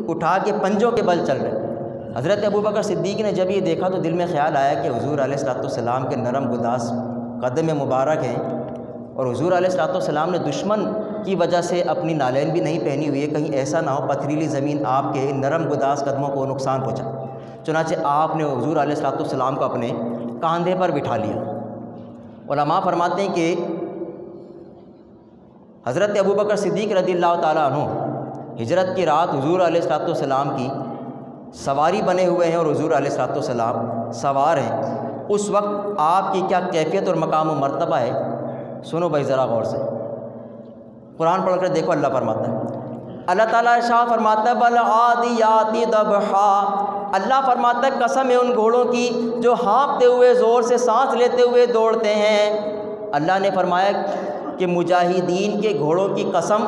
اٹھا کے پنجوں کے بل چل رہے۔ حضرت ابوبکر صدیق نے جب یہ دیکھا تو دل میں خیال آیا کہ حضور علیہ السلام کے نرم گداز قدم مبارک ہیں، اور حضور علیہ السلام نے دشمن کی وجہ سے اپنی نالین بھی نہیں پہنی ہوئی ہے، کہیں ایسا نہ ہو پتھریلی زمین آپ کے نرم گداز قدموں کو نقصان پہنچا۔ چنانچہ آپ نے حضور علیہ السلام کو اپنے کاندھے پر بٹھا لیا۔ علماء فرماتے ہیں کہ حضرت ابوبکر صدیق رضی اللہ تعالیٰ عنہ ہجرت کی رات حضور علیہ السلام کی سواری بنے ہوئے ہیں اور حضور علیہ السلام سوار ہیں۔ اس وقت آپ کی کیا کیفیت اور مقام و مرتبہ ہے، سنو بھائی ذرا غور سے، قرآن پڑھ کر دیکھو۔ اللہ فرماتا ہے، اللہ تعالیٰ ارشاد فرماتا ہے وَالْعَادِيَاتِ ضَبْحًا، اللہ فرماتا ہے قسم ہے ان گھوڑوں کی جو ہانپتے ہوئے زور سے سانس لیتے ہوئے دوڑتے ہیں۔ اللہ نے فرمایا کہ مجاہدین کے گھوڑوں کی قسم،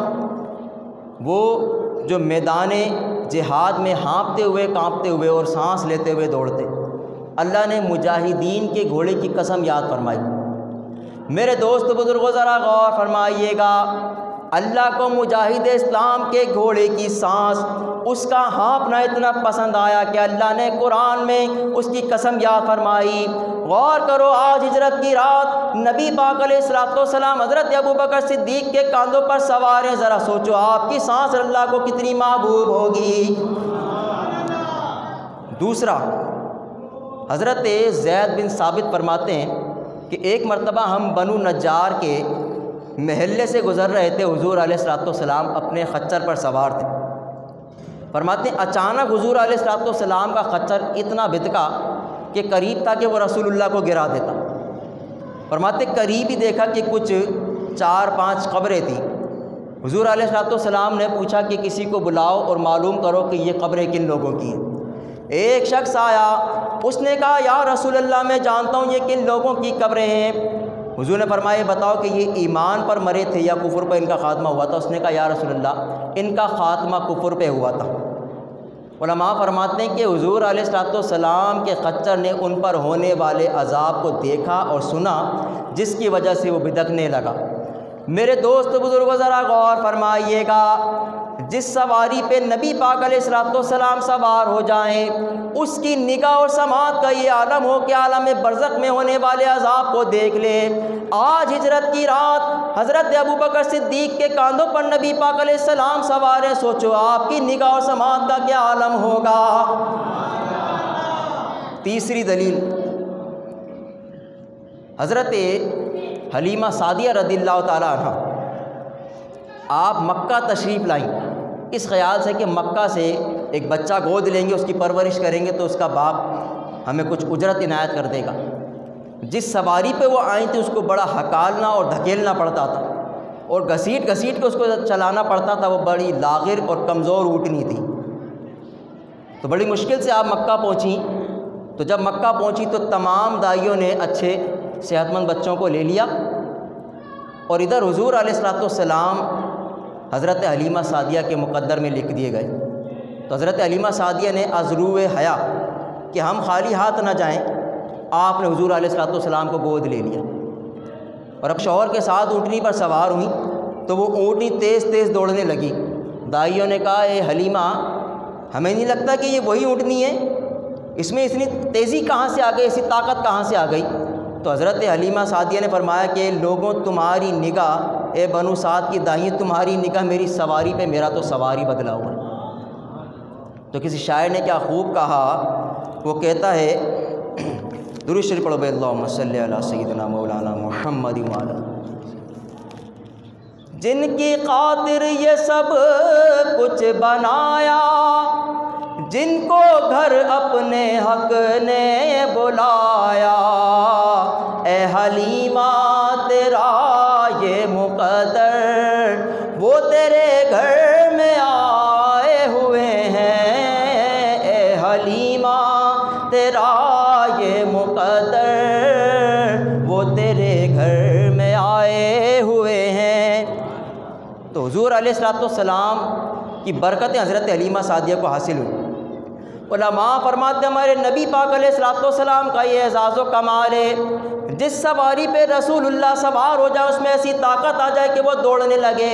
وہ جو میدان جہاد میں ہانپتے ہوئے کانپتے ہوئے اور سانس لیتے ہوئے دوڑتے، اللہ نے مجاہدین کے گھوڑے کی قسم یاد فرمائی۔ میرے دوست بزرگوں ذرا غور فرمائیے گا، اللہ کو مجاہد اسلام کے گھوڑے کی سانس، اس کا ہانپنا اتنا پسند آیا کہ اللہ نے قرآن میں اس کی قسم یاد فرمائی۔ غور کرو، آج ہجرت کی رات نبی پاک علیہ السلام حضرت ابوبکر صدیق کے کاندھوں پر سوار ہیں، ذرا سوچو آپ کی سانس اللہ کو کتنی محبوب ہوگی۔ دوسرا، حضرت زید بن ثابت فرماتے ہیں کہ ایک مرتبہ ہم بنو نجار کے محلے سے گزر رہے تھے، حضور علیہ السلام اپنے خچر پر سوار تھے۔ فرماتے ہیں اچانک حضور علیہ السلام کا خچر اتنا بھدکا کہ قریب تھا کہ وہ رسول اللہ کو گرا دیتا۔ فرماتے قریب ہی دیکھا کہ کچھ 4-5 قبریں تھیں۔ حضور علیہ السلام نے پوچھا کہ کسی کو بلاؤ اور معلوم کرو کہ یہ قبریں کن لوگوں کی ہیں۔ ایک شخص آیا، اس نے کہا یا رسول اللہ میں جانتا ہوں یہ کن لوگوں کی قبریں ہیں۔ حضور نے فرمایا بتاؤ کہ یہ ایمان پر مرے تھے یا کفر پر ان کا خاتمہ ہوا تھا؟ اس نے کہا یا رسول اللہ ان کا خاتمہ کفر پہ ہوا تھا۔ علماء فرماتے ہیں کہ حضور علیہ السلام کے خچر نے ان پر ہونے والے عذاب کو دیکھا اور سنا، جس کی وجہ سے وہ بھدکنے لگا۔ میرے دوست بزرگوں ذرا غور فرمائیے گا، جس سواری پہ نبی پاک علیہ السلام سوار ہو جائیں، اس کی نگاہ اور سماعت کا یہ عالم ہو کہ عالم برزخ میں ہونے والے عذاب کو دیکھ لے۔ آج ہجرت کی رات حضرت ابوبکر صدیق کے کاندھوں پر نبی پاک علیہ السلام سوار ہیں، سوچو آپ کی نگاہ اور سماعت کا کیا عالم ہوگا۔ تیسری دلیل، حضرت حلیمہ سعدیہ رضی اللہ تعالیٰ عنہ آپ مکہ تشریف لائیں اس خیال سے کہ مکہ سے ایک بچہ گود لیں گے، اس کی پرورش کریں گے تو اس کا باپ ہمیں کچھ اجرت عنایت کر دے گا۔ جس سواری پہ وہ آئی تھی اس کو بڑا ہکالنا اور دھکیلنا پڑتا تھا اور گھسیٹ گھسیٹ کے اس کو چلانا پڑتا تھا، وہ بڑی لاغر اور کمزور اونٹنی تھی۔ تو بڑی مشکل سے آپ مکہ پہنچیں، تو جب مکہ پہنچی تو تمام دائیوں نے اچھے صحت مند بچوں کو لے لیا، اور ادھر حضور علیہ السلام حضرت حلیمہ سعدیہ کے مقدر میں لکھ دیے گئے۔ تو حضرت حلیمہ سعدیہ نے ازرو حیا کہ ہم خالی ہاتھ نہ جائیں، آپ نے حضور علیہ السلام کو گود لے لیا، اور اب شوہر کے ساتھ اونٹنی پر سوار ہوئیں تو وہ اونٹنی تیز تیز دوڑنے لگی۔ دائیوں نے کہا اے حلیمہ، ہمیں نہیں لگتا کہ یہ وہی اونٹنی ہے، اس میں اتنی تیزی کہاں سے آ گئی، ایسی طاقت کہاں سے آ گئی؟ تو حضرت حلیمہ سعدیہ نے فرمایا کہ لوگوں تمہاری نگاہ، اے بنو سعد کی دائیں، تمہاری نگاہ میری سواری پہ، میرا تو سواری بدلا ہوا ہے۔ تو کسی شاعر نے کیا خوب کہا، وہ کہتا ہے درود شریف پڑھو، اللہم صلی علی سیدنا مولانا محمد وعلی، جن کی خاطر یہ سب کچھ بنایا، جن کو گھر اپنے حق نے بلایا، اے حلیمہ تیرا یہ مقدر، وہ تیرے گھر میں آئے ہوئے ہیں، اے حلیمہ تیرا یہ مقدر، وہ تیرے گھر میں آئے ہوئے ہیں۔ تو حضور علیہ السلام کی برکتیں حضرت حلیمہ سعدیہ کو حاصل ہوئی۔ علماء فرماتے ہیں ہمارے نبی پاک علیہ الصلوۃ والسلام کا یہ اعزاز و کمال ہے، جس سواری پہ رسول اللہ سوار ہو جائے اس میں ایسی طاقت آ جائے کہ وہ دوڑنے لگے۔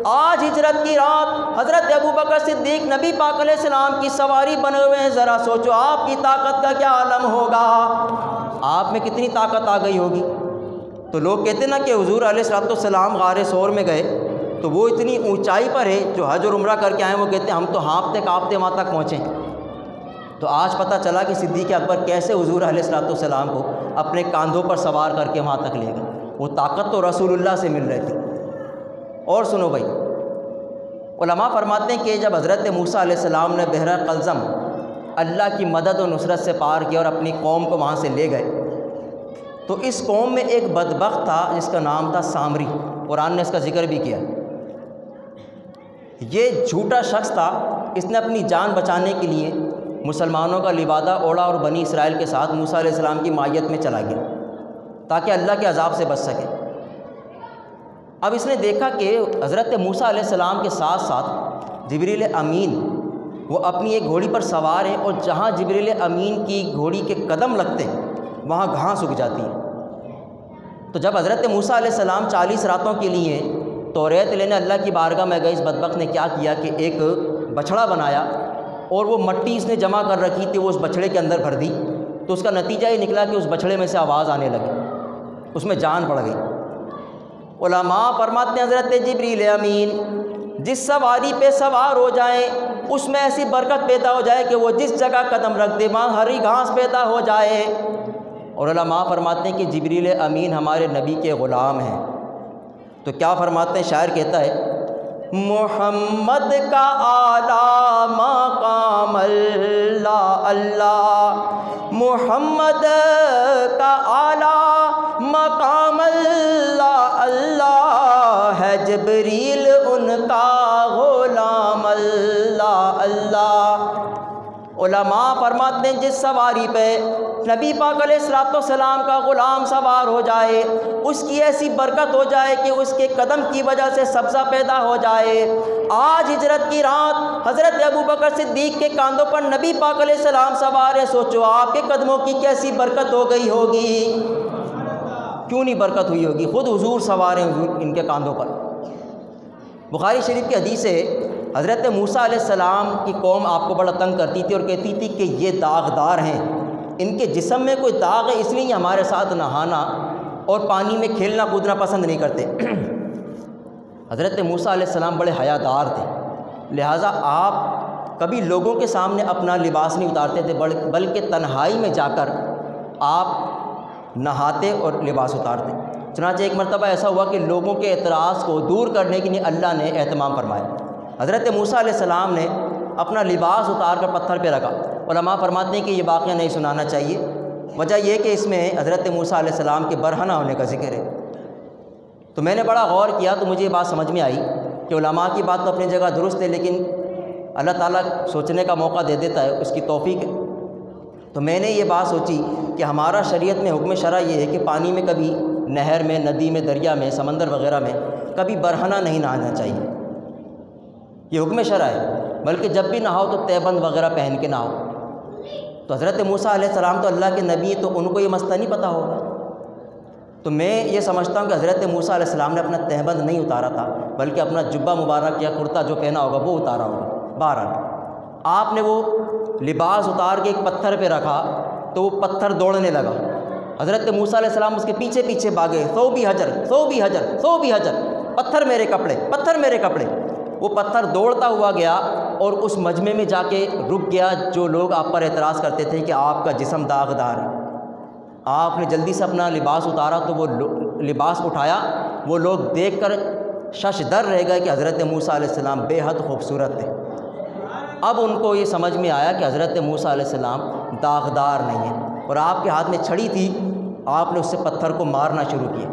آج ہجرت کی رات حضرت ابوبکر صدیق نبی پاک علیہ السلام کی سواری بنے ہوئے ہیں، ذرا سوچو آپ کی طاقت کا کیا عالم ہوگا، آپ میں کتنی طاقت آ گئی ہوگی۔ تو لوگ کہتے ہیں نا کہ حضور علیہ الصلوۃ والسلام غار ثور میں گئے تو وہ اتنی اونچائی پر ہے، جو حج اور عمرہ کر کے آئے وہ کہتے ہیں ہم تو ہانپتے کانپتے وہاں تک پہنچے۔ تو آج پتہ چلا کہ صدیق اکبر کیسے حضور علیہ الصلوۃ والسلام کو اپنے کاندھوں پر سوار کر کے وہاں تک لے گئے، وہ طاقت تو رسول اللہ سے مل رہی تھی۔ اور سنو بھائی، علماء فرماتے ہیں کہ جب حضرت موسیٰ علیہ السلام نے بحر قلزم اللہ کی مدد و نصرت سے پار کیا اور اپنی قوم کو وہاں سے لے گئے، تو اس قوم میں ایک بدبخت تھا جس کا نام تھا سامری، قرآن نے اس کا ذکر بھی کیا۔ یہ جھوٹا شخص تھا، اس نے اپنی جان بچانے کے لیے مسلمانوں کا لبادہ اوڑھا اور بنی اسرائیل کے ساتھ موسیٰ علیہ السلام کی مائیت میں چلا گیا تاکہ اللہ کے عذاب سے بچ سکے۔ اب اس نے دیکھا کہ حضرت موسیٰ علیہ السلام کے ساتھ ساتھ جبریل امین وہ اپنی ایک گھوڑی پر سوار ہے، اور جہاں جبریل امین کی گھوڑی کے قدم لگتے ہیں وہاں گھاس اگ جاتی ہے۔ تو جب حضرت موسیٰ علیہ السلام 40 راتوں کے لیے توریت لینے اللہ کی بارگاہ میں گئے، اس بدبخت نے کیا کیا کہ ایک بچھڑا بنایا اور وہ مٹی اس نے جمع کر رکھی تھی وہ اس بچھڑے کے اندر بھر دی، تو اس کا نتیجہ یہ نکلا کہ اس بچھڑے میں سے آواز آنے لگی، اس میں جان پڑ گئی۔ علماء فرماتے ہیں حضرت جبریل امین جس سواری پہ سوار ہو جائیں اس میں ایسی برکت پیدا ہو جائے کہ وہ جس جگہ قدم رکھ دے وہاں ہری گھاس پیدا ہو جائے۔ اور علماء فرماتے ہیں کہ جبریل امین ہمارے نبی کے غلام ہیں۔ تو کیا فرماتے ہیں، شاعر کہتا ہے محمد کا اعلیٰ مقام اللہ اللہ، محمد کا اعلیٰ مقام اللہ اللہ، ہے جبریل ان کا غلام اللہ اللہ۔ علماء فرماتے ہیں جس سواری پہ نبی پاک علیہ الصلوۃ والسلام کا غلام سوار ہو جائے اس کی ایسی برکت ہو جائے کہ اس کے قدم کی وجہ سے سبزہ پیدا ہو جائے۔ آج ہجرت کی رات حضرت ابوبکر صدیق کے کاندھوں پر نبی پاک علیہ السلام سوار ہے، سوچو آپ کے قدموں کی کیسی برکت ہو گئی ہوگی، کیوں نہیں برکت ہوئی ہوگی، خود حضور سوار ہیں حضور ان کے کاندھوں پر۔ بخاری شریف کی حدیث ہے حضرت موسیٰ علیہ السلام کی قوم آپ کو بڑا تنگ کرتی تھی اور کہتی تھی کہ یہ داغدار ہیں، ان کے جسم میں کوئی داغ ہے اس لیے ہمارے ساتھ نہانا اور پانی میں کھیلنا کودنا پسند نہیں کرتے۔ حضرت موسیٰ علیہ السلام بڑے حیادار تھے، لہٰذا آپ کبھی لوگوں کے سامنے اپنا لباس نہیں اتارتے تھے، بلکہ تنہائی میں جا کر آپ نہاتے اور لباس اتارتے۔ چنانچہ ایک مرتبہ ایسا ہوا کہ لوگوں کے اعتراض کو دور کرنے کے لیے اللہ نے اہتمام فرمایا، حضرت موسیٰ علیہ السلام نے اپنا لباس اتار کر پتھر پہ رکھا۔ علماء فرماتے ہیں کہ یہ واقعہ نہیں سنانا چاہیے، وجہ یہ کہ اس میں حضرت موسیٰ علیہ السلام کے برہنہ ہونے کا ذکر ہے۔ تو میں نے بڑا غور کیا تو مجھے یہ بات سمجھ میں آئی کہ علماء کی بات تو اپنی جگہ درست ہے، لیکن اللہ تعالیٰ سوچنے کا موقع دے دیتا ہے، اس کی توفیق ہے۔ تو میں نے یہ بات سوچی کہ ہمارا شریعت میں حکم شرع یہ ہے کہ پانی میں کبھی نہر میں، ندی میں، دریا میں، سمندر وغیرہ میں کبھی برہنہ نہیں نہانا چاہیے، یہ حکم شرع ہے، بلکہ جب بھی نہاؤ تو تہبند وغیرہ پہن کے نہاؤ۔ تو حضرت موسیٰ علیہ السلام تو اللہ کے نبی تو ان کو یہ مسئلہ نہیں پتہ ہوگا، تو میں یہ سمجھتا ہوں کہ حضرت موسیٰ علیہ السلام نے اپنا تہبند نہیں اتارا تھا، بلکہ اپنا جبہ مبارک یا کرتا جو پہنا ہوگا وہ اتارا ہوگا۔ بہرحال آپ نے وہ لباس اتار کے ایک پتھر پہ رکھا تو وہ پتھر دوڑنے لگا، حضرت موسیٰ علیہ السلام اس کے پیچھے پیچھے بھاگے، ثوبی حجر ثوبی حجر ثوبی حجر، پتھر میرے کپڑے پتھر میرے کپڑے۔ وہ پتھر دوڑتا ہوا گیا اور اس مجمع میں جا کے رک گیا جو لوگ آپ پر اعتراض کرتے تھے کہ آپ کا جسم داغدار ہے۔ آپ نے جلدی سے اپنا لباس اتارا تو وہ لباس اٹھایا، وہ لوگ دیکھ کر شش در رہ گئے کہ حضرت موسیٰ علیہ السلام بے حد خوبصورت تھے۔ اب ان کو یہ سمجھ میں آیا کہ حضرت موسیٰ علیہ السلام داغدار نہیں ہیں، اور آپ کے ہاتھ میں چھڑی تھی، آپ نے اس سے پتھر کو مارنا شروع کیا۔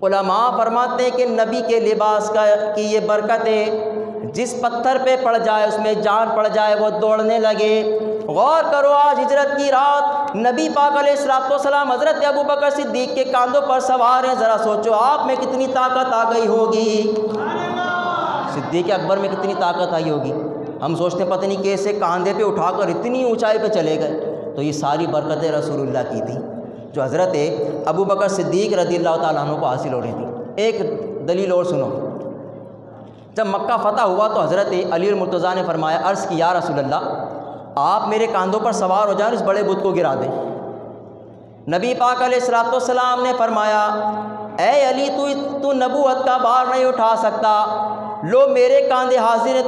علماء فرماتے ہیں کہ نبی کے لباس کی یہ برکت ہے، جس پتھر پہ پڑ جائے اس میں جان پڑ جائے وہ دوڑنے لگے۔ غور کرو، آج ہجرت کی رات نبی پاک علیہ الصلوۃ والسلام حضرت ابوبکر صدیق کے کاندھوں پر سوار ہیں، ذرا سوچو آپ میں کتنی طاقت آ گئی ہوگی، صدیق اکبر میں کتنی طاقت آئی ہوگی۔ ہم سوچتے ہیں پتہ نہیں کیسے کاندھے پہ اٹھا کر اتنی اونچائی پہ چلے گئے، تو یہ ساری برکتیں رسول اللہ کی تھیں جو حضرت ابو بکر صدیق رضی اللہ تعالیٰ عنہ کو حاصل ہو رہی تھیں۔ ایک دلیل اور سنو، جب مکہ فتح ہوا تو حضرت علی المرتضیٰ نے فرمایا، عرض کی یا رسول اللہ آپ میرے کاندھوں پر سوار ہو جائیں اور اس بڑے بت کو گرا دیں۔ نبی پاک علیہ الصلوۃ والسلام نے فرمایا، اے علی تو نبوت کا بار نہیں اٹھا سکتا، لو میرے کاندھے حاضر ہیں